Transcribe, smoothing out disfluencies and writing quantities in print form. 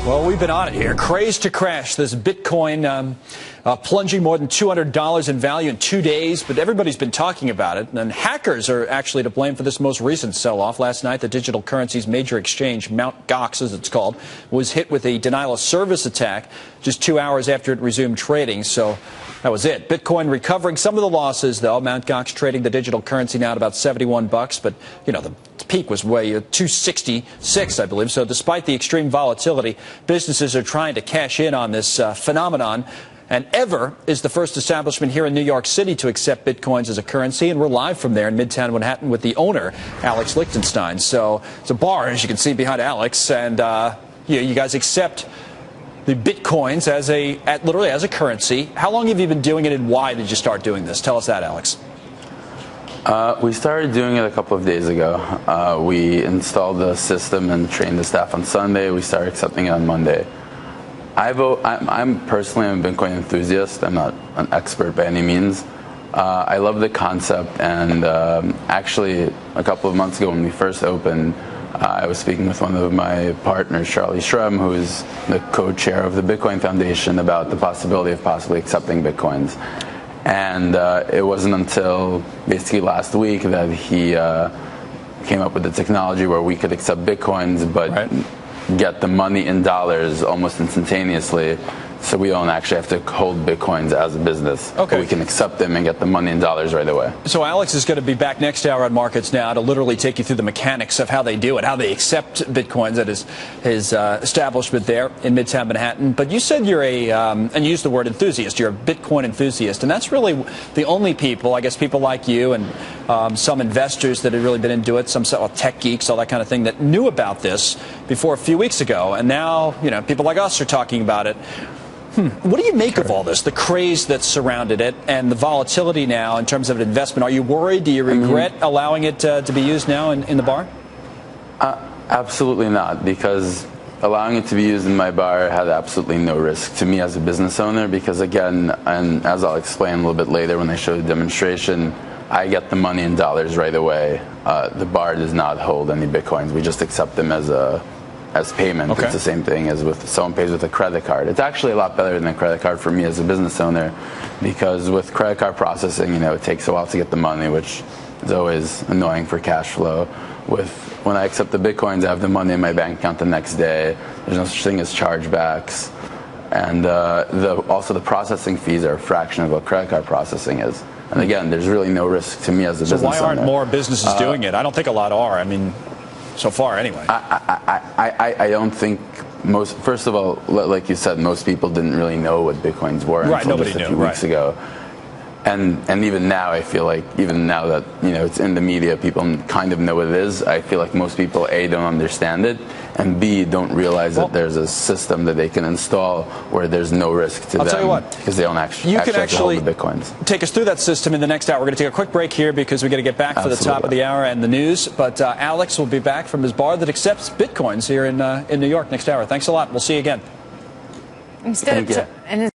Well, we've been on it here. Craze to crash. This Bitcoin plunging more than $200 in value in 2 days. But everybody's been talking about it. And hackers are actually to blame for this most recent sell-off. Last night, the digital currency's major exchange, Mt. Gox, as it's called, was hit with a denial-of-service attack just 2 hours after it resumed trading. So that was it. Bitcoin recovering some of the losses, though. Mt. Gox trading the digital currency now at about 71 bucks. But, you know, the peak was way 266, I believe. So despite the extreme volatility, businesses are trying to cash in on this phenomenon. And Ever is the first establishment here in New York City to accept Bitcoins as a currency. And we're live from there in Midtown Manhattan with the owner, Alex Lichtenstein. So it's a bar, as you can see behind Alex. And you guys accept the Bitcoins literally as a currency. How long have you been doing it, and why did you start doing this? Tell us that, Alex. We started doing it a couple of days ago. We installed the system and trained the staff on Sunday. We started accepting it on Monday. I'm personally a Bitcoin enthusiast. I'm not an expert by any means. I love the concept, and actually a couple of months ago when we first opened, I was speaking with one of my partners, Charlie Shrem, who is the co-chair of the Bitcoin Foundation, about the possibility of possibly accepting Bitcoins. And it wasn't until basically last week that he came up with the technology where we could accept Bitcoins, but get the money in dollars almost instantaneously. So we don't actually have to hold Bitcoins as a business. Okay. We can accept them and get the money in dollars right away. So Alex is going to be back next hour on Markets Now to literally take you through the mechanics of how they do it, how they accept Bitcoins at his establishment there in Midtown Manhattan. But you said you're and you used the word enthusiast. You're a Bitcoin enthusiast. And that's really the only people, I guess people like you and some investors that have really been into it, some tech geeks, all that kind of thing, that knew about this before a few weeks ago. And now, you know, people like us are talking about it. What do you make of all this, the craze that's surrounded it and the volatility now in terms of an investment? Are you worried? Do you regret allowing it to be used now in the bar? Absolutely not, because allowing it to be used in my bar had absolutely no risk to me as a business owner, because again, and as I'll explain a little bit later when I show the demonstration, I get the money in dollars right away. The bar does not hold any Bitcoins. We just accept them as payment. Okay. It's the same thing as with someone pays with a credit card. It's actually a lot better than a credit card for me as a business owner, because with credit card processing, you know, it takes a while to get the money, which is always annoying for cash flow. When I accept the Bitcoins, I have the money in my bank account the next day. There's no such thing as chargebacks. And also the processing fees are a fraction of what credit card processing is. And again, there's really no risk to me as a business owner. So why aren't more businesses doing it? I don't think a lot are. I mean, so far, anyway. I don't think most. First of all, like you said, most people didn't really know what Bitcoins were until just a few weeks ago. And even now, I feel like even now that it's in the media, people kind of know what it is. I feel like most people A, don't understand it, and B, don't realize that there's a system that they can install where there's no risk to them. I'll tell you what, because they don't actually have to hold the Bitcoins. Take us through that system in the next hour. We're going to take a quick break here because we got to get back for the top of the hour and the news. But Alex will be back from his bar that accepts Bitcoins here in New York next hour. Thanks a lot. We'll see you again. Thank you.